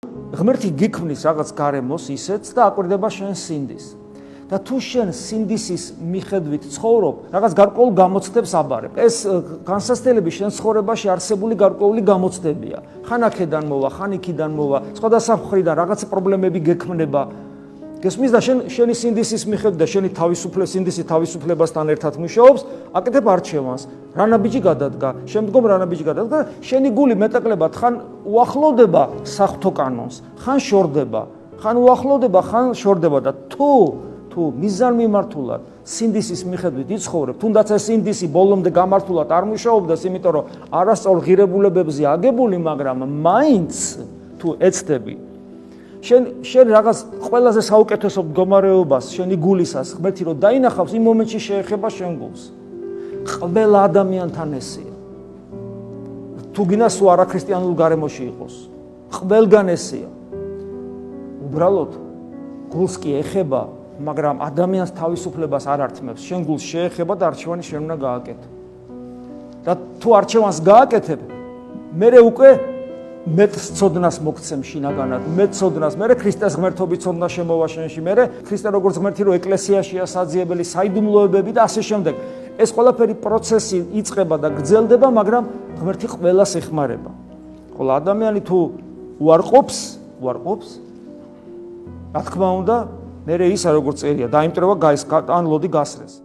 ღმერთი გიქმნის რაღაც გარემოს ისეც და აკვირდება შენ სინდის. და თუ შენ სინდისის მიხედვით ცხოვრობ, რაღაც გარკვეულ გამოცდებს აბარებ. ეს განსაცდელები შენ ცხოვრებაში არსებული გარკვეული გამოცდებია. ხან აქედან მოვა, ხან იქიდან მოვა, სხვადასხვა მხრიდან რაღაც პრობლემები გექმნება. გესმის და შენი სინდისის მიხედვით და შენი სინდისი თავისუფლებასთან ერთად მუშაობს, აკეთებ არჩევანს. რანაბიჯი გადადგა, შემდგომ რანაბიჯი გადადგა, შენი გული მეტაკლებად ხან უახლოვდება საღვთო კანონს, ხან შორდება, ხან უახლოვდება, ხან შორდება და თუ მიზანმიმართულად სინდისის მიხედვით იცხოვრებ, თუნდაც ეს სინდისი ბოლომდე გამართულად არ მუშაობდეს, იმიტომ რომ არასწორ ღირებულებებზე აგებული, მაგრამ მაინც თუ ეცდები შენ რაღაც ყველაზე საუკეთესო მდგომარეობას შენი გულისას ღმერთი რომ დაინახავს, იმ მომენტში შეეხება შენ გულს. ყველა ადამიანთან ესეა. თუ გინდა სულ არაქრისტიანულ გარემოში იყოს, ყველგან ესეა. უბრალოდ გულს კი ეხება, მაგრამ ადამიანს თავისუფლებას არ ართმევს. შენ გულს შეეხება და არჩევანი შენ უნდა გააკეთო. და თუ არჩევანს გააკეთებ, მერე უკვე მეტ ცოდნას მოგცემ შინაგანად, მეტ ცოდნას, მერე ქრისტეს ღმერთობის ცოდნა შემოვა შენში, მერე ქრისტე როგორც ღმერთი რო ეკლესიაშია საძიებელი, საიდუმლოებები და ასე შემდეგ. ეს ყველაფერი პროცესი იწყება და გრძელდება, მაგრამ ღმერთი ყველას ეხმარება. ხოლო ადამიანი თუ უარყოფს, რა თქმა უნდა, მერე ისა როგორც წერია, დაიმტრება ან ლოდი გასრეს.